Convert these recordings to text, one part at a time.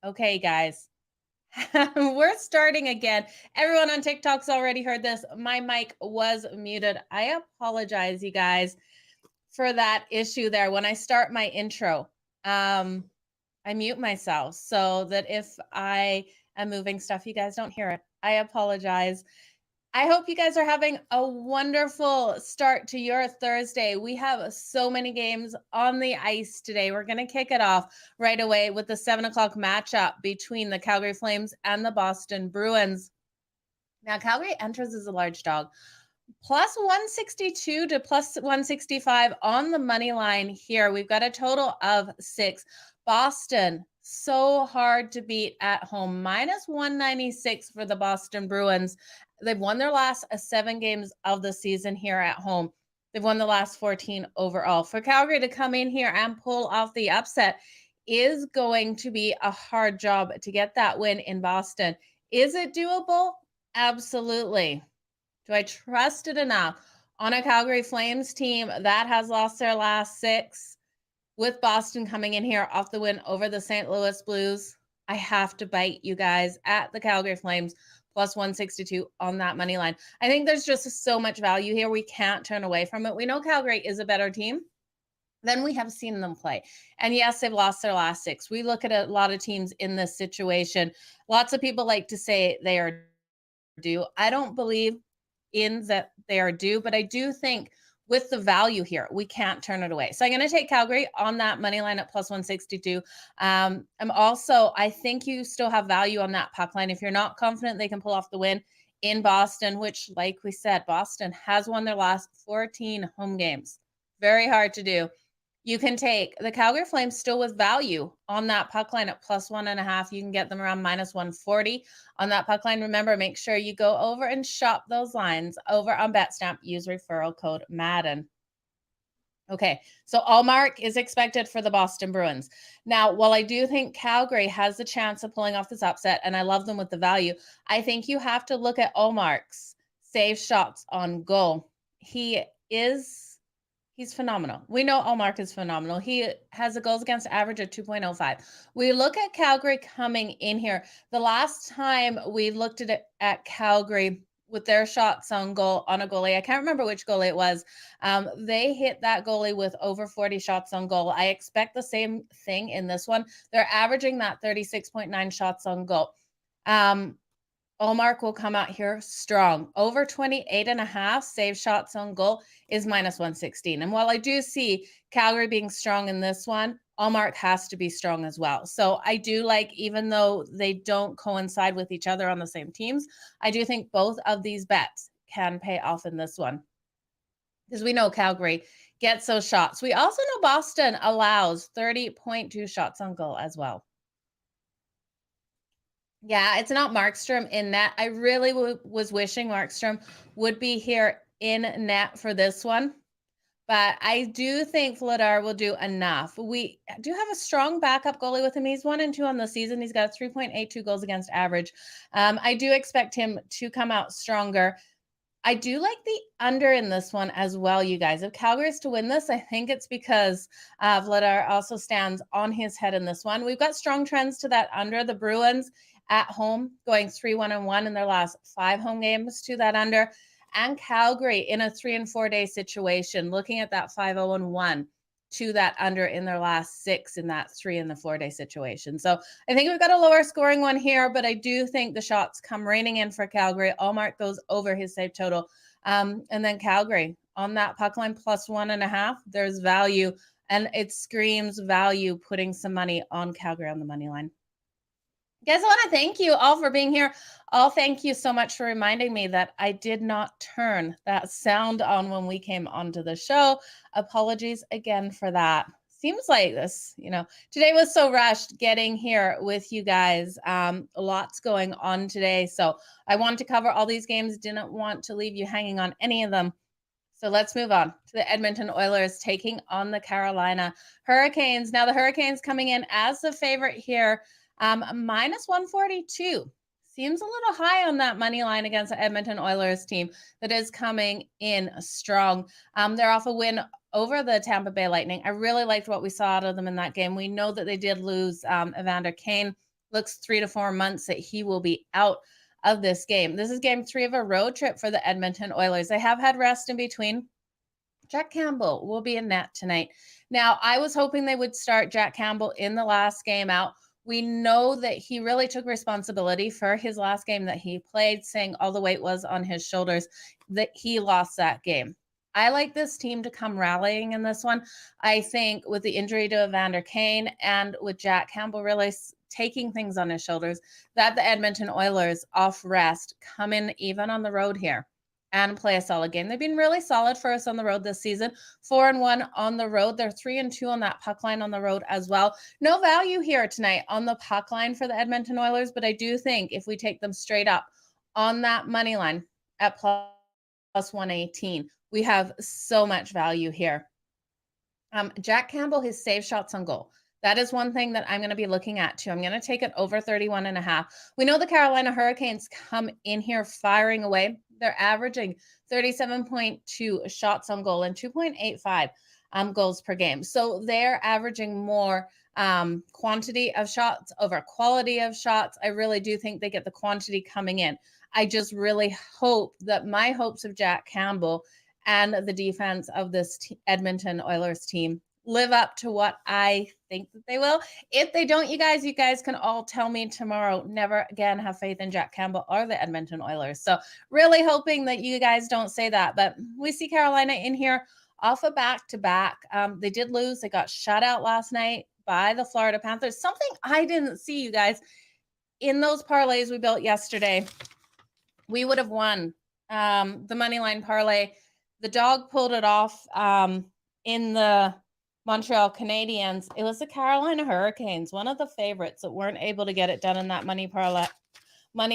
Okay, guys, we're starting again. Everyone on TikTok's already heard this. My mic was muted. I apologize, you guys, for that issue there. When I start my intro, I mute myself so that if I am moving stuff, you guys don't hear it. I apologize. I hope you guys are having a wonderful start to your Thursday. We have so many games on the ice today. We're going to kick it off right away with the 7:00 matchup between the Calgary Flames and the Boston Bruins. Now, Calgary enters as a large dog, plus 162 to plus 165 on the money line here. We've got a total of 6. Boston, so hard to beat at home, minus 196 for the Boston Bruins. They've won their last 7 games of the season here at home. They've won the last 14 overall. For Calgary to come in here and pull off the upset is going to be a hard job to get that win in Boston. Is it doable? Absolutely. Do I trust it enough on a Calgary Flames team that has lost their last 6, with Boston coming in here off the win over the St. Louis Blues? I have to bite, you guys, at the Calgary Flames plus 162 on that money line. I think there's just so much value here. We can't turn away from it. We know Calgary is a better team than we have seen them play. And yes, they've lost their last 6. We look at a lot of teams in this situation. Lots of people like to say they are due. I don't believe in that they are due, but I do think with the value here, we can't turn it away. So I'm going to take Calgary on that money line at plus 162. I think you still have value on that puck line. If you're not confident they can pull off the win in Boston, which, like we said, Boston has won their last 14 home games. Very hard to do. You can take the Calgary Flames still with value on that puck line at plus 1.5. You can get them around minus 140 on that puck line. Remember, make sure you go over and shop those lines over on Betstamp. Use referral code Madden. Okay, so Allmark is expected for the Boston Bruins. Now, while I do think Calgary has the chance of pulling off this upset, and I love them with the value, I think you have to look at Allmark's save shots on goal. He's phenomenal. We know Allmark is phenomenal. He has a goals against average of 2.05. We look at Calgary coming in here. The last time we looked at Calgary with their shots on goal on a goalie, I can't remember which goalie it was. They hit that goalie with over 40 shots on goal. I expect the same thing in this one. They're averaging that 36.9 shots on goal. Allmark will come out here strong. Over 28.5 save shots on goal is minus 116. And while I do see Calgary being strong in this one, Allmark has to be strong as well. So I do like, even though they don't coincide with each other on the same teams, I do think both of these bets can pay off in this one, because we know Calgary gets those shots. We also know Boston allows 30.2 shots on goal as well. Yeah, it's not Markstrom in net. I really was wishing Markstrom would be here in net for this one, but I do think Vladar will do enough. We do have a strong backup goalie with him. He's 1-2 on the season. He's got 3.82 goals against average. I do expect him to come out stronger. I do like the under in this one as well, you guys. If Calgary is to win this, I think it's because Vladar also stands on his head in this one. We've got strong trends to that under. The Bruins at home going 3-1-1 in their last 5 home games to that under, and Calgary in a 3 and 4 day situation looking at that 5-0-1 to that under in their last 6 in that 3 and 4 day situation. So I think we've got a lower scoring one here, but I do think the shots come raining in for Calgary. I'll mark those over his save total. And then Calgary on that puck line plus 1.5, there's value, and it screams value putting some money on Calgary on the money line. Guys, I want to thank you all for being here. Thank you so much for reminding me that I did not turn that sound on when we came onto the show. Apologies again for that. Seems like this, today was so rushed getting here with you guys. Lots going on today. So I wanted to cover all these games. Didn't want to leave you hanging on any of them. So let's move on to the Edmonton Oilers taking on the Carolina Hurricanes. Now the Hurricanes coming in as the favorite here. Minus 142 seems a little high on that money line against the Edmonton Oilers team that is coming in strong. They're off a win over the Tampa Bay Lightning. I really liked what we saw out of them in that game. We know that they did lose Evander Kane looks 3 to 4 months that he will be out of this game. This is game 3 of a road trip for the Edmonton Oilers. They have had rest in between. Jack Campbell will be in net tonight. Now, I was hoping they would start Jack Campbell in the last game out. We know that he really took responsibility for his last game that he played, saying all the weight was on his shoulders, that he lost that game. I like this team to come rallying in this one. I think with the injury to Evander Kane and with Jack Campbell really taking things on his shoulders, that the Edmonton Oilers off rest come in even on the road here and play a solid game. They've been really solid for us on the road this season. 4-1 on the road. They're 3-2 on that puck line on the road as well. No value here tonight on the puck line for the Edmonton Oilers, but I do think if we take them straight up on that money line at plus 118, we have so much value here. Jack Campbell, his save shots on goal. That is one thing that I'm going to be looking at too. I'm going to take it over 31.5. We know the Carolina Hurricanes come in here firing away. They're averaging 37.2 shots on goal and 2.85 goals per game. So they're averaging more quantity of shots over quality of shots. I really do think they get the quantity coming in. I just really hope that my hopes of Jack Campbell and the defense of this Edmonton Oilers team live up to what I think that they will. If they don't, you guys can all tell me tomorrow, never again have faith in Jack Campbell or the Edmonton Oilers. So really hoping that you guys don't say that. But we see Carolina in here off a back-to-back. They did lose. They got shut out last night by the Florida Panthers. Something I didn't see, you guys. In those parlays we built yesterday, we would have won the money line parlay. The dog pulled it off in the Montreal Canadiens. It was the Carolina Hurricanes, one of the favorites that weren't able to get it done in that money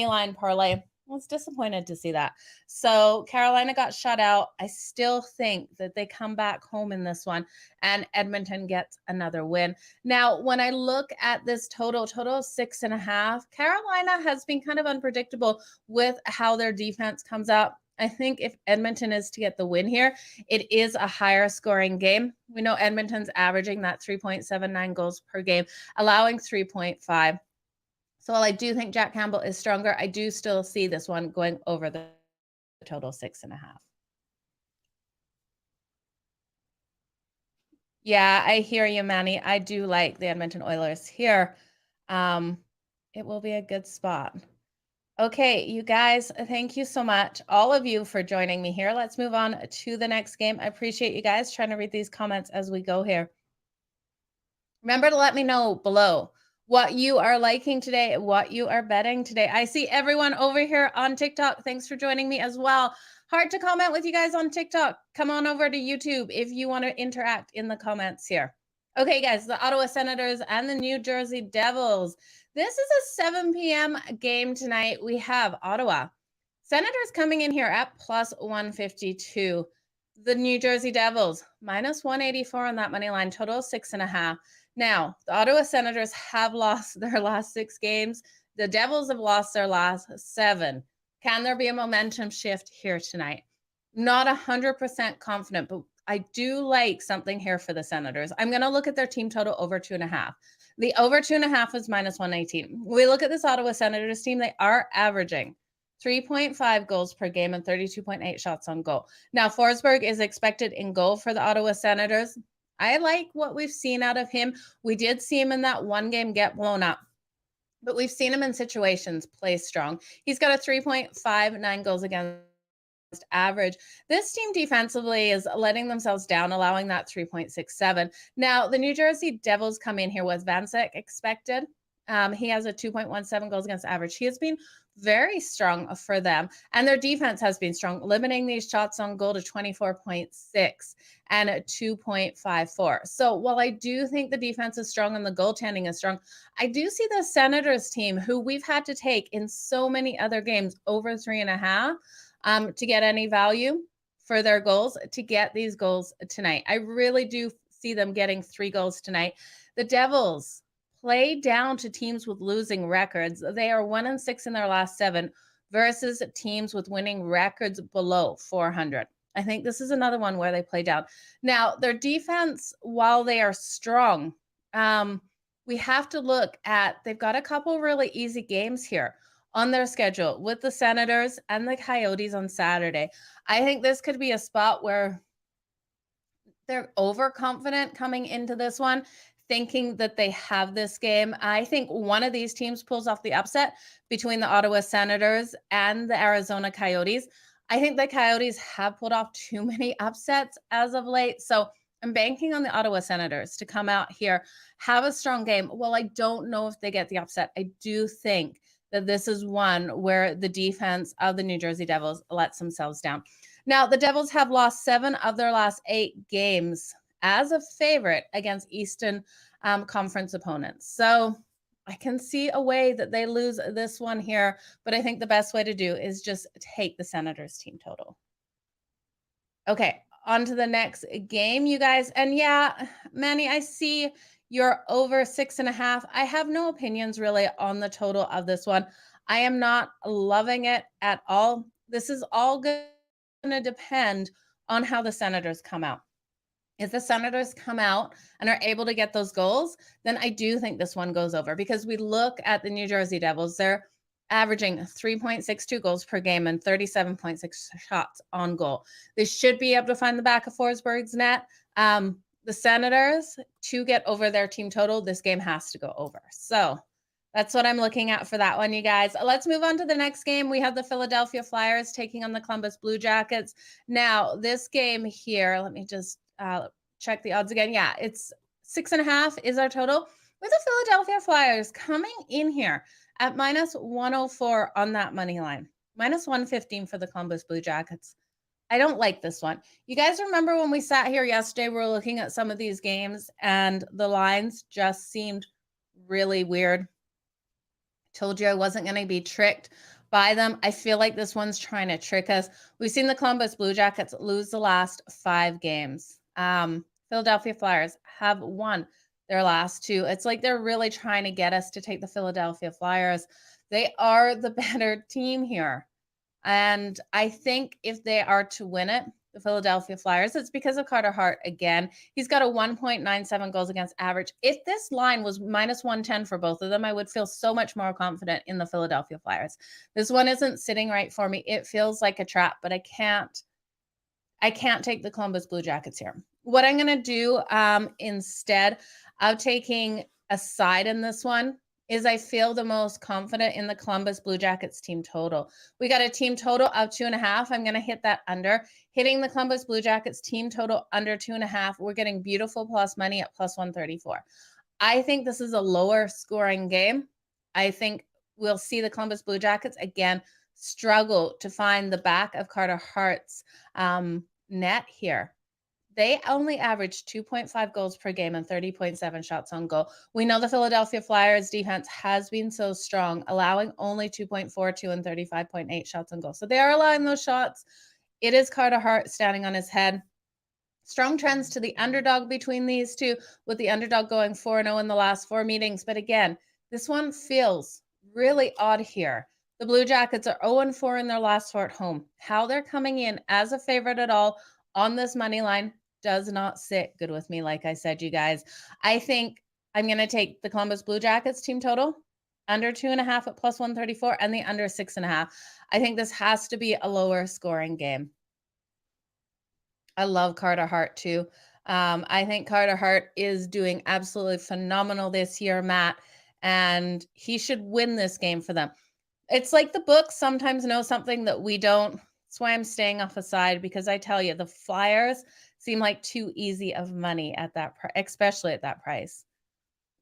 line parlay. I was disappointed to see that. So Carolina got shut out. I still think that they come back home in this one and Edmonton gets another win. Now, when I look at this total of 6.5, Carolina has been kind of unpredictable with how their defense comes out. I think if Edmonton is to get the win here, it is a higher scoring game. We know Edmonton's averaging that 3.79 goals per game, allowing 3.5. So while I do think Jack Campbell is stronger, I do still see this one going over the total 6.5. Yeah, I hear you, Manny. I do like the Edmonton Oilers here. It will be a good spot. Okay, you guys, thank you so much, all of you, for joining me here. Let's move on to the next game. I appreciate you guys trying to read these comments as we go here. Remember to let me know below what you are liking today, what you are betting today. I see everyone over here on TikTok. Thanks for joining me as well. Hard to comment with you guys on TikTok. Come on over to YouTube if you want to interact in the comments here. Okay, guys, the Ottawa Senators and the New Jersey Devils. This is a 7 p.m. game tonight. We have Ottawa Senators coming in here at plus 152. The New Jersey Devils minus 184 on that money line, total 6.5. Now, the Ottawa Senators have lost their last 6 games. The Devils have lost their last 7. Can there be a momentum shift here tonight? Not 100% confident, but I do like something here for the Senators. I'm going to look at their team total over 2.5. The over 2.5 is minus 118. We look at this Ottawa Senators team. They are averaging 3.5 goals per game and 32.8 shots on goal. Now, Forsberg is expected in goal for the Ottawa Senators. I like what we've seen out of him. We did see him in that one game get blown up, but we've seen him in situations play strong. He's got a 3.59 goals against average. This team defensively is letting themselves down, allowing that 3.67. Now, the New Jersey Devils come in here with Vancek expected. He has a 2.17 goals against average. He has been very strong for them, and their defense has been strong, limiting these shots on goal to 24.6 and 2.54. So while I do think the defense is strong and the goaltending is strong, I do see the Senators team, who we've had to take in so many other games over 3.5 to get any value for their goals, to get these goals tonight. I really do see them getting 3 goals tonight. The Devils play down to teams with losing records. They are 1-6 in their last 7 versus teams with winning records below 400. I think this is another one where they play down. Now, their defense, while they are strong, we have to look at, they've got a couple really easy games here on their schedule with the Senators and the Coyotes on Saturday. I think this could be a spot where they're overconfident coming into this one, thinking that they have this game. I think one of these teams pulls off the upset between the Ottawa Senators and the Arizona Coyotes. I think the Coyotes have pulled off too many upsets as of late. So I'm banking on the Ottawa Senators to come out here, have a strong game. Well, I don't know if they get the upset. I do think that this is one where the defense of the New Jersey Devils lets themselves down. Now, the Devils have lost 7 of their last 8 games as a favorite against Eastern Conference opponents. So I can see a way that they lose this one here, but I think the best way to do is just take the Senators team total. Okay, on to the next game, you guys. And yeah, Manny, I see you're over 6.5. I have no opinions really on the total of this one. I am not loving it at all. This is all going to depend on how the Senators come out. If the Senators come out and are able to get those goals, then I do think this one goes over, because we look at the New Jersey Devils, they're averaging 3.62 goals per game and 37.6 shots on goal. They should be able to find the back of Forsberg's net. The Senators, to get over their team total, this game has to go over. So that's what I'm looking at for that one, you guys. Let's move on to the next game. We have the Philadelphia Flyers taking on the Columbus Blue Jackets. Now, this game here, let me just check the odds again. Yeah, it's 6.5 is our total, with the Philadelphia Flyers coming in here at minus 104 on that money line, minus 115 for the Columbus Blue Jackets. I don't like this one. You guys remember when we sat here yesterday, we were looking at some of these games and the lines just seemed really weird. Told you I wasn't going to be tricked by them. I feel like this one's trying to trick us. We've seen the Columbus Blue Jackets lose the last 5 games. Philadelphia Flyers have won their last 2. It's like they're really trying to get us to take the Philadelphia Flyers. They are the better team here. And I think if they are to win it, the Philadelphia Flyers, it's because of Carter Hart again. He's got a 1.97 goals against average. If this line was minus 110 for both of them, I would feel so much more confident in the Philadelphia Flyers. This one isn't sitting right for me. It feels like a trap, but I can't take the Columbus Blue Jackets here. What I'm going to do instead of taking a side in this one is I feel the most confident in the Columbus Blue Jackets team total. We got a team total of 2.5. I'm going to hit that under. Hitting the Columbus Blue Jackets team total under 2.5, we're getting beautiful plus money at plus 134. I think this is a lower scoring game. I think we'll see the Columbus Blue Jackets again struggle to find the back of Carter Hart's net here. They only average 2.5 goals per game and 30.7 shots on goal. We know the Philadelphia Flyers defense has been so strong, allowing only 2.42 and 35.8 shots on goal. So they are allowing those shots. It is Carter Hart standing on his head. Strong trends to the underdog between these two, with the underdog going 4-0 in the last 4 meetings. But again, this one feels really odd here. The Blue Jackets are 0-4 in their last 4 at home. How they're coming in as a favorite at all on this money line does not sit good with me. Like I said, you guys, I think I'm going to take the Columbus Blue Jackets team total under 2.5 at plus 134 and the under 6.5. I think this has to be a lower scoring game. I love Carter Hart too. I think Carter Hart is doing absolutely phenomenal this year, Matt, and he should win this game for them. It's like the books sometimes know something that we don't. That's why I'm staying off a side, because I tell you, the Flyers seem like too easy of money at that especially at that price.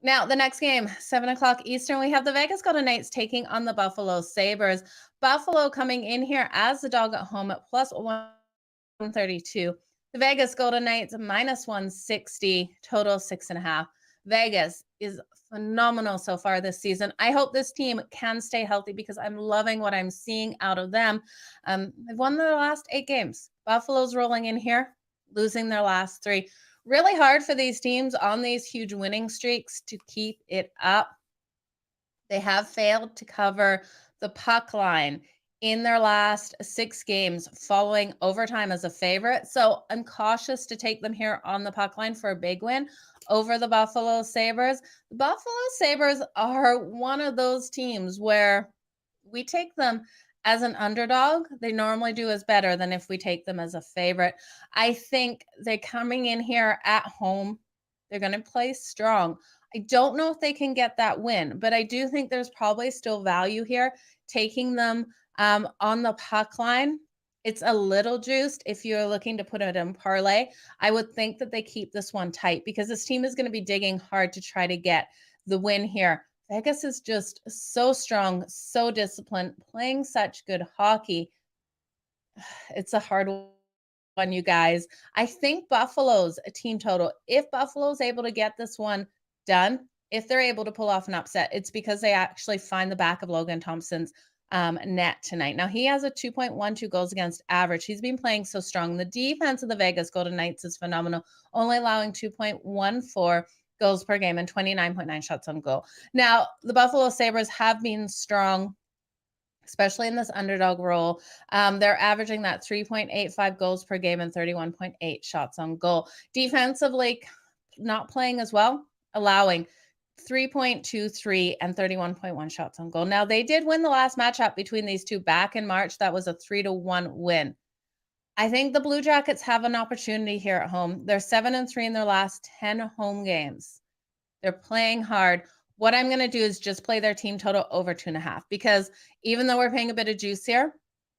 Now, the next game, 7:00 Eastern, we have the Vegas Golden Knights taking on the Buffalo Sabres. Buffalo coming in here as the dog at home at plus 132. The Vegas Golden Knights minus 160, total 6.5. Vegas is phenomenal so far this season. I hope this team can stay healthy, because I'm loving what I'm seeing out of them. They've won their last 8 games. Buffalo's rolling in here, losing their last 3. Really hard for these teams on these huge winning streaks to keep it up. They have failed to cover the puck line in their last 6 games following overtime as a favorite. So I'm cautious to take them here on the puck line for a big win. over the Buffalo Sabres. The Buffalo Sabres are one of those teams where we take them as an underdog. They normally do us better than if we take them as a favorite. I think they're coming in here at home. They're going to play strong. I don't know if they can get that win, but I do think there's probably still value here taking them on the puck line. It's a little juiced if you're looking to put it in parlay. I would think that they keep this one tight because this team is going to be digging hard to try to get the win here. Vegas is just so strong, so disciplined, playing such good hockey. It's a hard one, you guys. I think Buffalo's a team total. If Buffalo's able to get this one done, if they're able to pull off an upset, it's because they actually find the back of Logan Thompson's net tonight. Now, he has a 2.12 goals against average. He's been playing so strong. The defense of the Vegas Golden Knights is phenomenal, only allowing 2.14 goals per game and 29.9 shots on goal. Now, the Buffalo Sabres have been strong, especially in this underdog role. They're averaging that 3.85 goals per game and 31.8 shots on goal. Defensively, not playing as well, allowing 3.23 and 31.1 shots on goal. Now, they did win the last matchup between these two back in March. That was a 3-1 win. I think the Blue Jackets have an opportunity here at home. They're 7-3 in their last 10 home games. They're playing hard. What I'm going to do is just play their team total over 2.5 because even though we're paying a bit of juice here,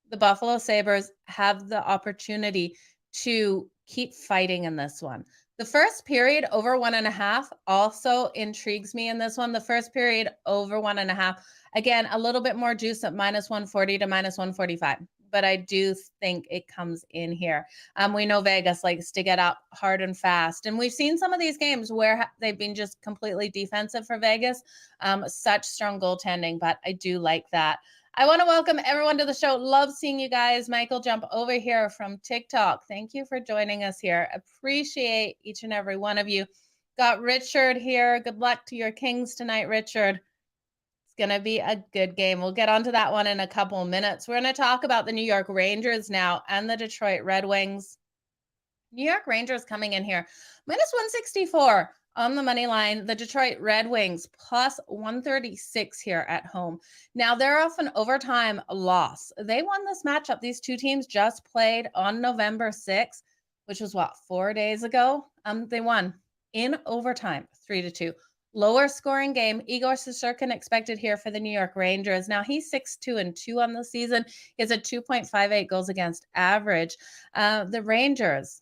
the Buffalo Sabres have the opportunity to keep fighting in this one. The first period over 1.5 also intrigues me in this one. The first period over 1.5, again, a little bit more juice at -140 to -145. But I do think it comes in here. We know Vegas likes to get up hard and fast. And we've seen some of these games where they've been just completely defensive for Vegas. Such strong goaltending, but I do like that. I want to welcome everyone to the show. Love seeing you guys. Michael, jump over here from TikTok. Thank you for joining us here. Appreciate each and every one of you. Got Richard here. Good luck to your Kings tonight, Richard. Going to be a good game. We'll get onto that one in a couple of minutes. We're going to talk about the New York Rangers now and the Detroit Red Wings. New York Rangers coming in here, -164 on the money line. The Detroit Red Wings +136 here at home. Now, they're off an overtime loss. They won this matchup. These two teams just played on November 6th, which was 4 days ago. They won in overtime, 3-2. Lower scoring game. Igor Shesterkin expected here for the New York Rangers. Now, he's 6-2 on the season. He has a 2.58 goals against average. The Rangers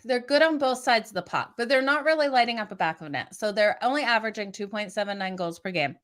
they're good on both sides of the puck, but they're not really lighting up a back of net. So they're only averaging 2.79 goals per game.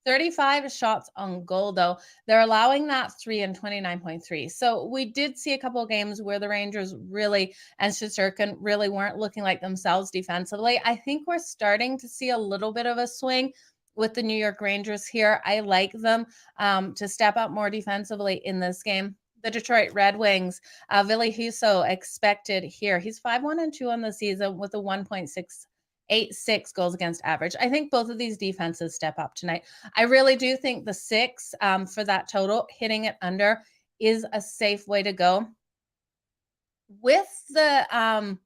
35 shots on goal, though. They're allowing that 3 and 29.3. So we did see a couple of games where the Rangers really, and Shesterkin really weren't looking like themselves defensively. I think we're starting to see a little bit of a swing with the New York Rangers here. I like them to step up more defensively in this game. The Detroit Red Wings, Ville Husso expected here. He's 5-1-2 on the season with a 1.86 goals against average. I think both of these defenses step up tonight. I really do think the 6 for that total, hitting it under, is a safe way to go. With the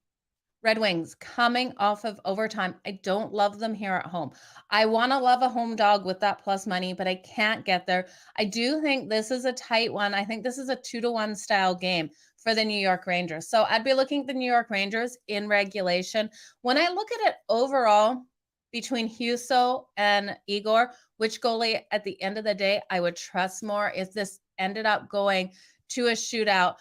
Red Wings coming off of overtime, I don't love them here at home. I want to love a home dog with that plus money, but I can't get there. I do think this is a tight one. I think this is a 2-1 style game for the New York Rangers. So I'd be looking at the New York Rangers in regulation. When I look at it overall, between Husso and Igor, which goalie at the end of the day I would trust more if this ended up going to a shootout,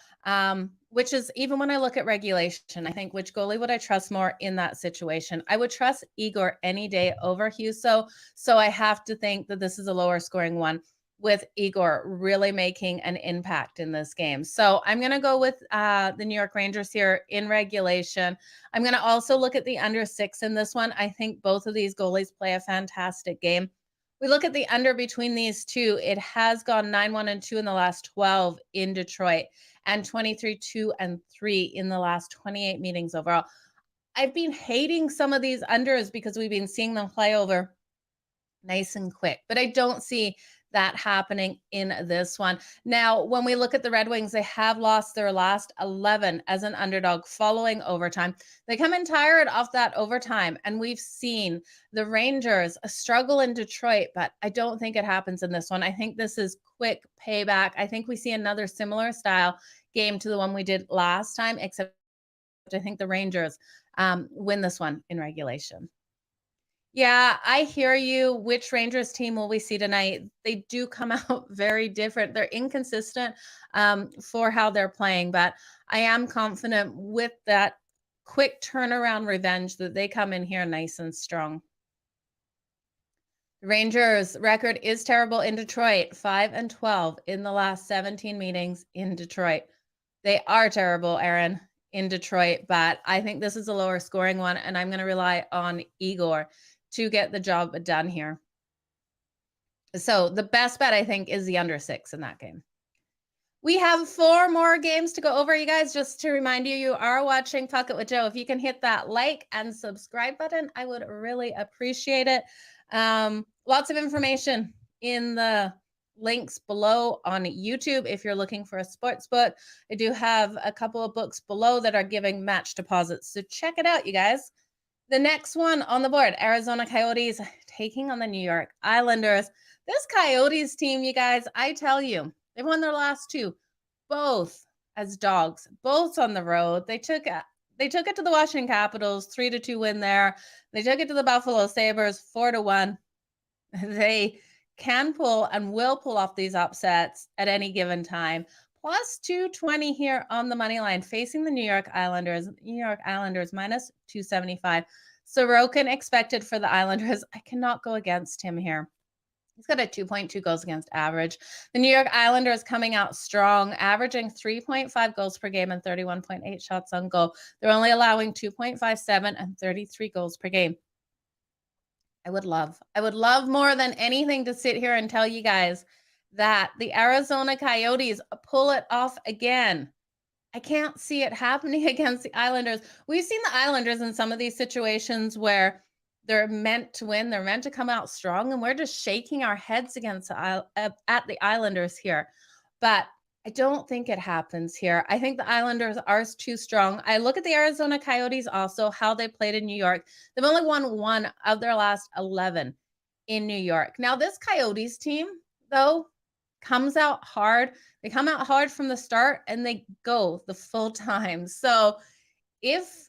which is, even when I look at regulation, I think which goalie would I trust more in that situation? I would trust Igor any day over Husso. So I have to think that this is a lower scoring one with Igor really making an impact in this game. So I'm going to go with the New York Rangers here in regulation. I'm going to also look at the under 6 in this one. I think both of these goalies play a fantastic game. We look at the under between these two. It has gone 9-1-2 in the last 12 in Detroit and 23-2-3 in the last 28 meetings overall. I've been hating some of these unders because we've been seeing them play over nice and quick, but I don't see that happening in this one. Now, when we look at the Red Wings, they have lost their last 11 as an underdog following overtime. They come in tired off that overtime, and we've seen the Rangers struggle in Detroit, but I don't think it happens in this one. I think this is quick payback. I think we see another similar style game to the one we did last time, except I think the Rangers win this one in regulation. Yeah, I hear you. Which Rangers team will we see tonight? They do come out very different. They're inconsistent for how they're playing, but I am confident with that quick turnaround revenge that they come in here nice and strong. Rangers record is terrible in Detroit, 5-12 in the last 17 meetings in Detroit. They are terrible, Aaron, in Detroit, but I think this is a lower scoring one, and I'm going to rely on Igor to get the job done here. So the best bet, I think, is the under 6 in that game. We have 4 more games to go over, you guys. Just to remind you, you are watching Puck It with Joe. If you can hit that like and subscribe button, I would really appreciate it. Lots of information in the links below on YouTube if you're looking for a sports book. I do have a couple of books below that are giving match deposits, so check it out, you guys. The next one on the board, Arizona Coyotes taking on the New York Islanders. This Coyotes team, you guys, I tell you, they've won their last 2, both as dogs, both on the road. They took it to the Washington Capitals, 3-2 win there. They took it to the Buffalo Sabres, 4-1. They can pull and will pull off these upsets at any given time. Plus 220 here on the money line facing the New York Islanders. New York Islanders minus 275. Sorokin expected for the Islanders. I cannot go against him here. He's got a 2.2 goals against average. The New York Islanders coming out strong, averaging 3.5 goals per game and 31.8 shots on goal. They're only allowing 2.57 and 33 goals per game. I would love more than anything to sit here and tell you guys that the Arizona Coyotes pull it off again. I can't see it happening against the Islanders. We've seen the Islanders in some of these situations where they're meant to win, they're meant to come out strong, and we're just shaking our heads against at the Islanders here. But I don't think it happens here. I think the Islanders are too strong. I look at the Arizona Coyotes also, how they played in New York. They've only won 1 of their last 11 in New York. Now, this Coyotes team, though, comes out hard. They come out hard from the start, and they go the full time. So if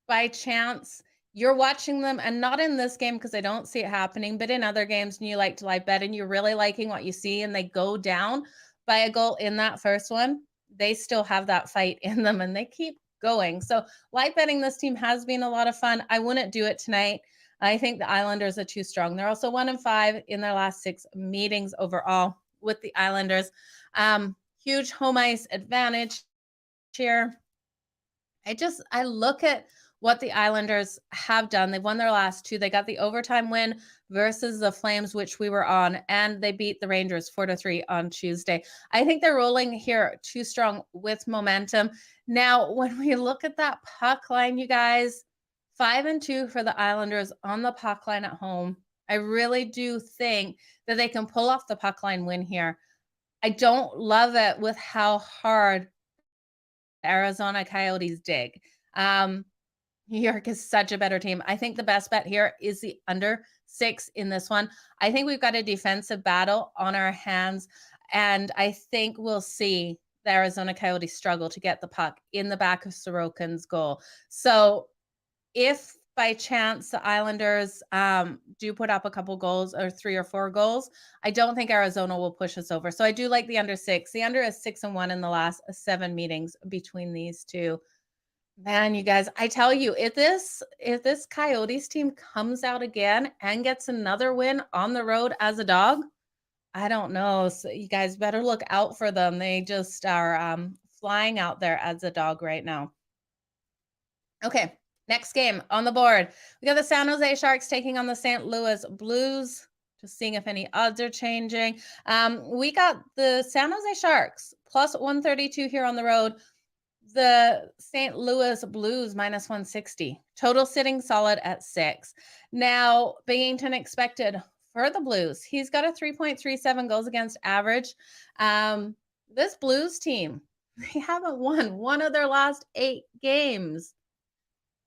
by chance you're watching them, and not in this game because I don't see it happening, but in other games, and you like to live bet and you're really liking what you see, and they go down by a goal in that first one, they still have that fight in them and they keep going. So live betting this team has been a lot of fun. I wouldn't do it tonight. I think the Islanders are too strong. They're also 1-5 in their last 6 meetings overall with the Islanders. Huge home ice advantage here. I look at what the Islanders have done. They've won their last 2. They got the overtime win versus the Flames, which we were on, and they beat the Rangers 4-3 on Tuesday. I think they're rolling here too strong with momentum. Now, when we look at that puck line, you guys, 5-2 for the Islanders on the puck line at home. I really do think that they can pull off the puck line win here. I don't love it with how hard Arizona Coyotes dig. New York is such a better team. I think the best bet here is the under 6 in this one. I think we've got a defensive battle on our hands, and I think we'll see the Arizona Coyotes struggle to get the puck in the back of Sorokin's goal. So if by chance the Islanders do put up a couple goals or 3 or 4 goals, I don't think Arizona will push us over. So I do like the under 6. The under is 6-1 in the last 7 meetings between these two. Man, you guys, I tell you, if this Coyotes team comes out again and gets another win on the road as a dog, I don't know. So you guys better look out for them. They just are flying out there as a dog right now. Okay, next game on the board. We got the San Jose Sharks taking on the St. Louis Blues. Just seeing if any odds are changing. We got the San Jose Sharks plus 132 here on the road. The St. Louis Blues minus 160. Total sitting solid at 6. Now, Binghamton expected for the Blues. He's got a 3.37 goals against average. This Blues team, they haven't won one of their last 8 games.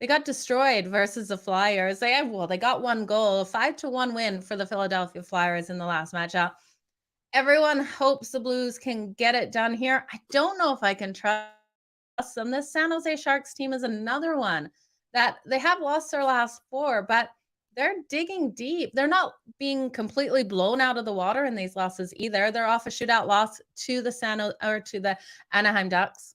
They got destroyed versus the Flyers. They got 1 goal, a 5-1 win for the Philadelphia Flyers in the last matchup. Everyone hopes the Blues can get it done here. I don't know if I can trust them. This San Jose Sharks team is another one that they have lost their last 4, but they're digging deep. They're not being completely blown out of the water in these losses either. They're off a shootout loss to the Anaheim Ducks.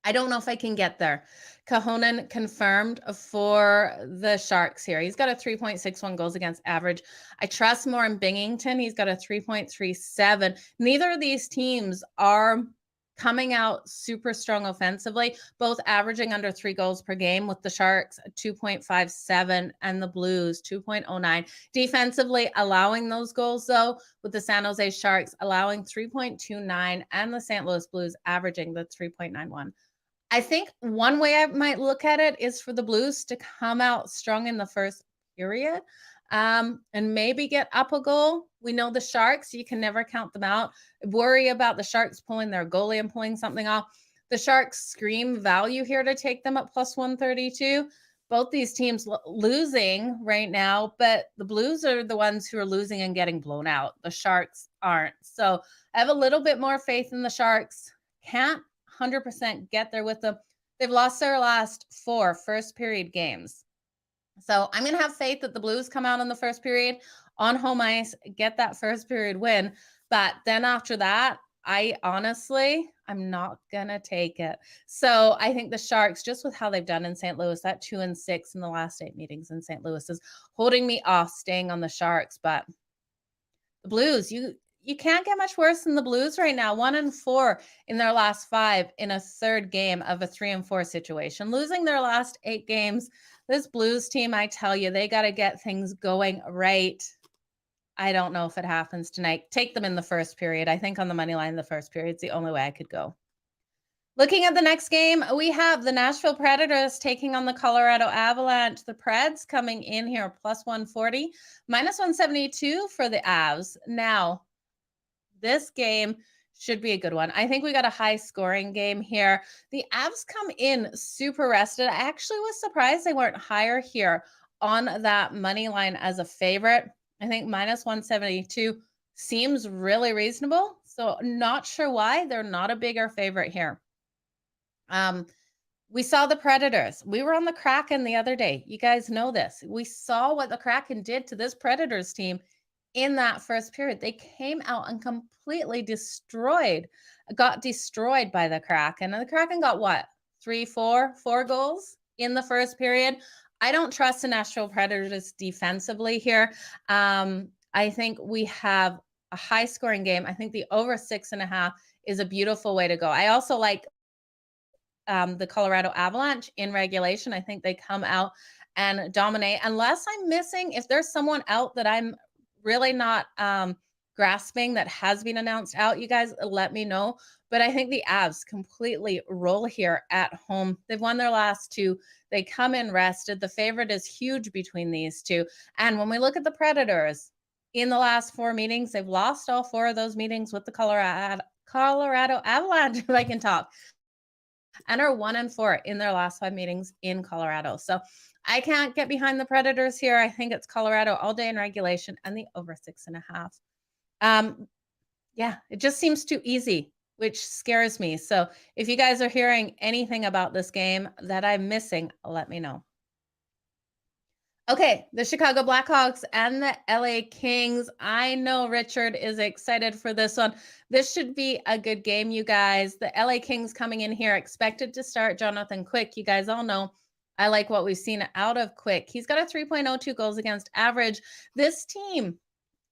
I don't know if I can get there. Cahonen confirmed for the Sharks here. He's got a 3.61 goals against average. I trust more in Binghamton. He's got a 3.37. Neither of these teams are coming out super strong offensively, both averaging under 3 goals per game, with the Sharks 2.57 and the Blues 2.09. Defensively, allowing those goals, though, with the San Jose Sharks allowing 3.29 and the St. Louis Blues averaging the 3.91. I think one way I might look at it is for the Blues to come out strong in the first period, and maybe get up a goal. We know the Sharks, you can never count them out. Worry about the Sharks pulling their goalie and pulling something off. The Sharks scream value here to take them at plus 132. Both these teams losing right now, but the Blues are the ones who are losing and getting blown out. The Sharks aren't. So I have a little bit more faith in the Sharks. Can't 100% get there with them. They've lost their last 4 first period games. So I'm going to have faith that the Blues come out in the first period on home ice, get that first period win. But then after that, I'm not going to take it. So I think the Sharks, just with how they've done in St. Louis, that 2-6 in the last 8 meetings in St. Louis is holding me off staying on the Sharks. But the Blues, you can't get much worse than the Blues right now. 1-4 in their last 5 in a third game of a 3-4 situation. Losing their last 8 games. This Blues team, I tell you, they got to get things going right. I don't know if it happens tonight. Take them in the first period. I think on the money line, the first period is the only way I could go. Looking at the next game, we have the Nashville Predators taking on the Colorado Avalanche. The Preds coming in here plus 140, minus 172 for the Avs. Now, this game should be a good one. I think we got a high scoring game here. The Avs come in super rested. I actually was surprised they weren't higher here on that money line as a favorite. I think minus 172 seems really reasonable. So not sure why they're not a bigger favorite here. We saw the Predators. We were on the Kraken the other day. You guys know this. We saw what the Kraken did to this Predators team in that first period. They came out and completely got destroyed by the Kraken. And the Kraken got what? 4 goals in the first period. I don't trust the Nashville Predators defensively here. I think we have a high scoring game. I think the over 6.5 is a beautiful way to go. I also like the Colorado Avalanche in regulation. I think they come out and dominate. Unless I'm missing, if there's someone out that I'm really not grasping that has been announced out, you guys let me know. But I think the Avs completely roll here at home. They've won their last 2. They come in rested. The favorite is huge between these two. And when we look at the Predators, in the last 4 meetings, they've lost all 4 of those meetings with the Colorado Avalanche, if I can talk, and are 1-4 in their last 5 meetings in Colorado. So I can't get behind the Predators here. I think it's Colorado all day in regulation and the over 6.5. Yeah, it just seems too easy, which scares me. So if you guys are hearing anything about this game that I'm missing, let me know. Okay, the Chicago Blackhawks and the LA Kings. I know Richard is excited for this one. This should be a good game, you guys. The LA Kings coming in here, expected to start Jonathan Quick. You guys all know I like what we've seen out of Quick. He's got a 3.02 goals against average. This team,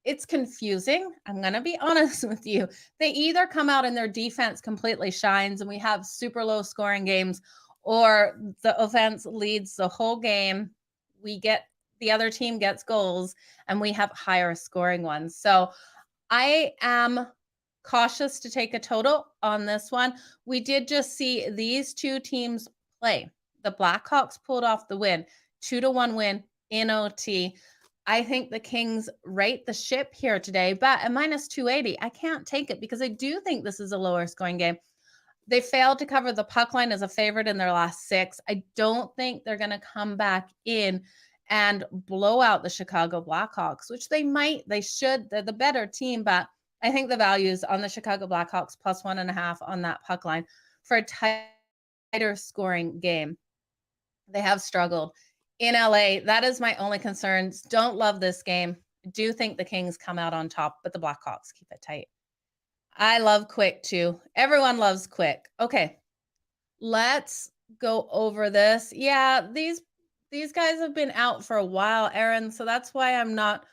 it's confusing. I'm going to be honest with you. They either come out and their defense completely shines and we have super low scoring games, or the offense leads the whole game. The other team gets goals and we have higher scoring ones. So I am cautious to take a total on this one. We did just see these 2 teams play. The Blackhawks pulled off the win, 2-1 win in OT. I think the Kings right the ship here today, but at minus 280, I can't take it because I do think this is a lower scoring game. They failed to cover the puck line as a favorite in their last 6. I don't think they're going to come back in and blow out the Chicago Blackhawks, which they might, they should. They're the better team, but I think the value is on the Chicago Blackhawks plus 1.5 on that puck line for a tighter scoring game. They have struggled in LA. That is my only concerns. Don't love this game. Do think the Kings come out on top, but the Blackhawks keep it tight. I love Quick too. Everyone loves Quick. Okay, let's go over this. Yeah, these guys have been out for a while, Aaron. So that's why I'm not.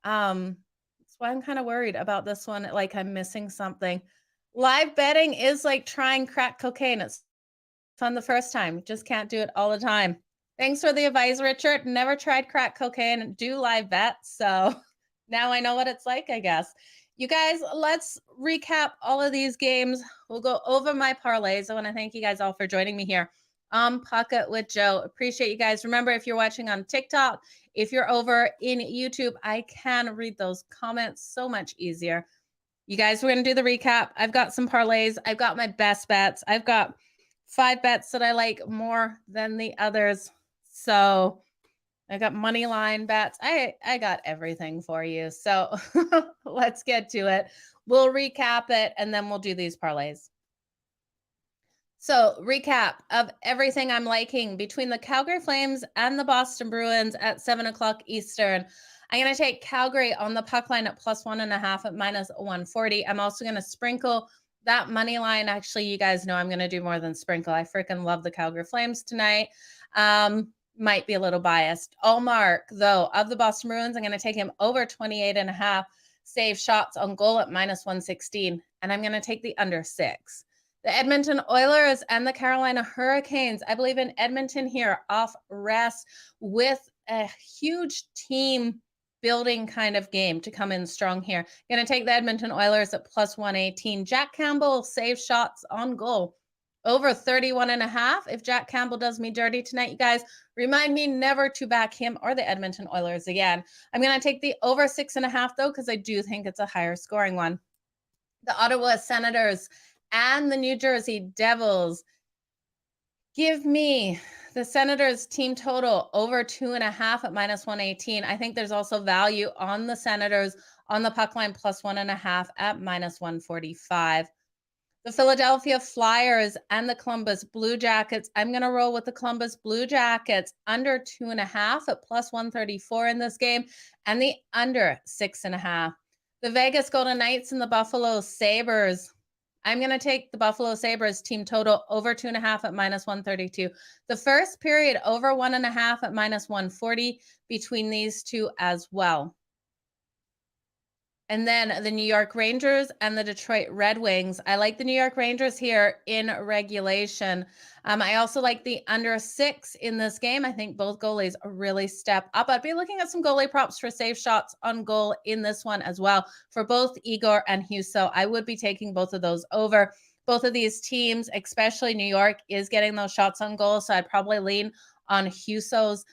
That's why I'm kind of worried about this one. Like I'm missing something. Live betting is like trying crack cocaine. It's fun the first time. Just can't do it all the time. Thanks for the advice, Richard. Never tried crack cocaine and do live bets. So now I know what it's like, I guess. You guys, let's recap all of these games. We'll go over my parlays. I want to thank you guys all for joining me here on Pocket with Joe. Appreciate you guys. Remember, if you're watching on TikTok, if you're over in YouTube, I can read those comments so much easier. You guys, we're going to do the recap. I've got some parlays. I've got my best bets. I've got 5 bets that I like more than the others. So I got money line bets. I got everything for you. So let's get to it. We'll recap it and then we'll do these parlays. So recap of everything I'm liking between the Calgary Flames and the Boston Bruins at 7 o'clock Eastern. I'm going to take Calgary on the puck line at plus 1.5 at minus 140. I'm also going to sprinkle that money line. Actually, you guys know I'm going to do more than sprinkle. I freaking love the Calgary Flames tonight. Might be a little biased. Allmark, though, of the Boston Bruins, I'm going to take him over 28.5 save shots on goal at minus 116. And I'm going to take the under 6. The Edmonton Oilers and the Carolina Hurricanes. I believe in Edmonton here off rest with a huge team building kind of game to come in strong here. Going to take the Edmonton Oilers at plus 118. Jack Campbell save shots on goal over 31.5. If Jack Campbell does me dirty tonight, you guys, remind me never to back him or the Edmonton Oilers again. I'm going to take the over 6.5 though, because I do think it's a higher scoring one. The Ottawa Senators and the New Jersey Devils. Give me the Senators team total over 2.5 at minus 118. I think there's also value on the Senators on the puck line plus 1.5 at minus 145. The Philadelphia Flyers and the Columbus Blue Jackets. I'm going to roll with the Columbus Blue Jackets under 2.5 at plus 134 in this game and the under 6.5. The Vegas Golden Knights and the Buffalo Sabres. I'm going to take the Buffalo Sabres team total over 2.5 at minus 132. The first period over 1.5 at minus 140 between these two as well. And then the New York Rangers and the Detroit Red Wings. I like the New York Rangers here in regulation. I also like the under 6 in this game. I think both goalies really step up. I'd be looking at some goalie props for save shots on goal in this one as well for both Igor and Husso. I would be taking both of those over. Both of these teams, especially New York, is getting those shots on goal. So I'd probably lean on Husso's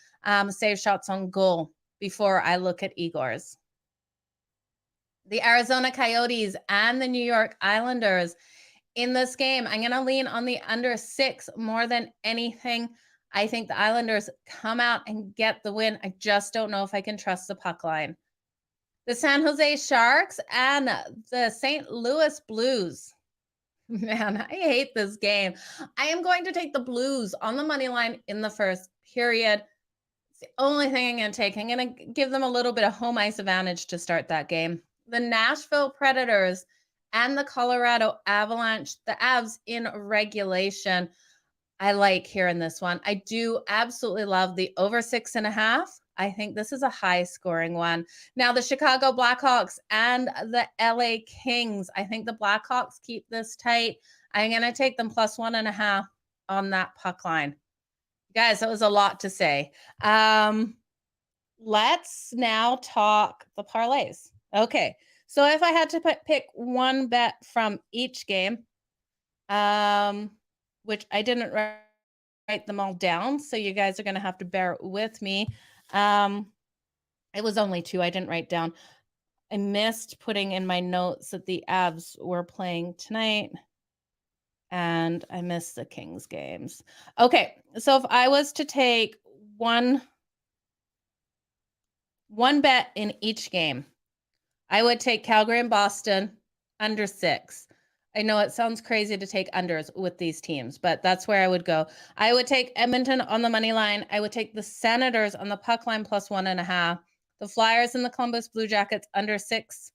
save shots on goal before I look at Igor's. The Arizona Coyotes and the New York Islanders. In this game, I'm going to lean on the under 6 more than anything. I think the Islanders come out and get the win. I just don't know if I can trust the puck line. The San Jose Sharks and the St. Louis Blues. Man, I hate this game. I am going to take the Blues on the money line in the first period. It's the only thing I'm going to take. I'm going to give them a little bit of home ice advantage to start that game. The Nashville Predators and the Colorado Avalanche, the Avs in regulation. I like here in this one. I do absolutely love the over 6.5. I think this is a high scoring one. Now the Chicago Blackhawks and the LA Kings. I think the Blackhawks keep this tight. I'm going to take them plus 1.5 on that puck line. Guys, that was a lot to say. Let's now talk the parlays. Okay, so if I had to pick one bet from each game, which I didn't write them all down, so you guys are going to have to bear with me. It was only 2. I didn't write down. I missed putting in my notes that the Avs were playing tonight, and I missed the Kings games. Okay, so if I was to take one bet in each game, I would take Calgary and Boston under 6. I know it sounds crazy to take unders with these teams, but that's where I would go. I would take Edmonton on the money line. I would take the Senators on the puck line plus 1.5. The Flyers and the Columbus Blue Jackets under 6.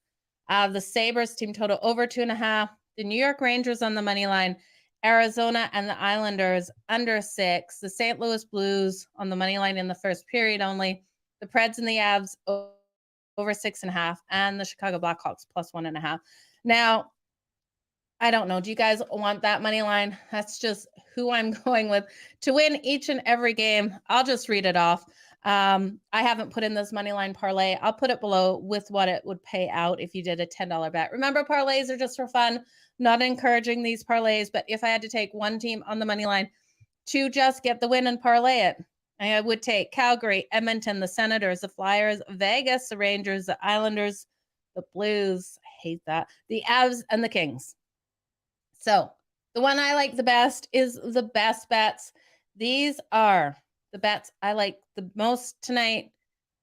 The Sabres team total over 2.5. The New York Rangers on the money line. Arizona and the Islanders under 6. The St. Louis Blues on the money line in the first period only. The Preds and the Avs over 6.5, and the Chicago Blackhawks plus 1.5. Now, I don't know. Do you guys want that money line? That's just who I'm going with to win each and every game. I'll just read it off. I haven't put in this money line parlay. I'll put it below with what it would pay out if you did a $10 bet. Remember, parlays are just for fun, not encouraging these parlays. But if I had to take one team on the money line to just get the win and parlay it, I would take Calgary, Edmonton, the Senators, the Flyers, Vegas, the Rangers, the Islanders, the Blues. I hate that. The Avs and the Kings. So the one I like the best is the best bets. These are the bets I like the most tonight.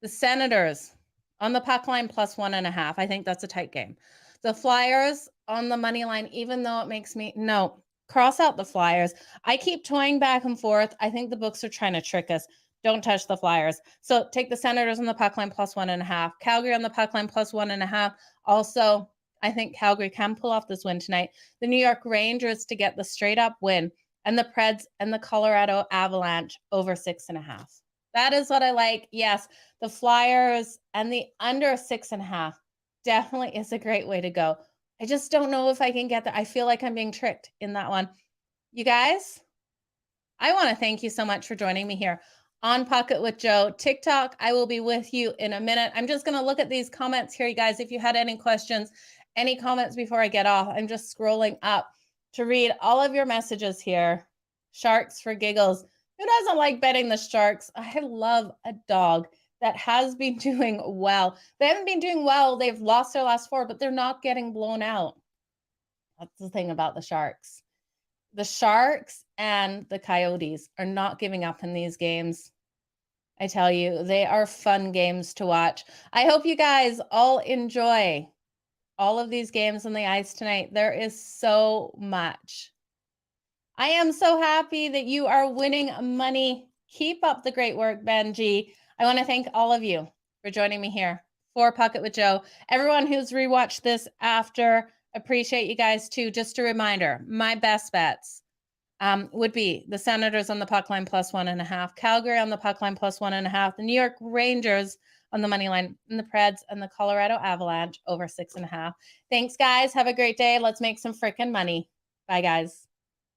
The Senators on the puck line plus 1.5. I think that's a tight game. The Flyers on the money line, even though it makes me, no, cross out the Flyers. I keep toying back and forth. I think the books are trying to trick us. Don't touch the Flyers. So take the Senators on the puck line plus 1.5. Calgary on the puck line plus 1.5. Also, I think Calgary can pull off this win tonight. The New York Rangers to get the straight up win, and the Preds and the Colorado Avalanche over 6.5. That is what I like. Yes, the Flyers and the under 6.5 definitely is a great way to go. I just don't know if I can get that. I feel like I'm being tricked in that one. You guys, I want to thank you so much for joining me here on Pocket with Joe. TikTok, I will be with you in a minute. I'm just going to look at these comments here, you guys. If you had any questions, any comments before I get off, I'm just scrolling up to read all of your messages here. Sharks for giggles. Who doesn't like betting the Sharks? I love a dog that has been doing well. They haven't been doing well. They've lost their last 4, but they're not getting blown out. That's the thing about the Sharks. The Sharks and the Coyotes are not giving up in these games. I tell you, they are fun games to watch. I hope you guys all enjoy all of these games on the ice tonight. There is so much. I am so happy that you are winning money. Keep up the great work, Benji. I want to thank all of you for joining me here for Pocket with Joe. Everyone who's rewatched this after, appreciate you guys too. Just a reminder, my best bets would be the Senators on the puck line plus 1.5, Calgary on the puck line plus 1.5, the New York Rangers on the money line, and the Preds and the Colorado Avalanche over 6.5. Thanks, guys. Have a great day. Let's make some freaking money. Bye, guys.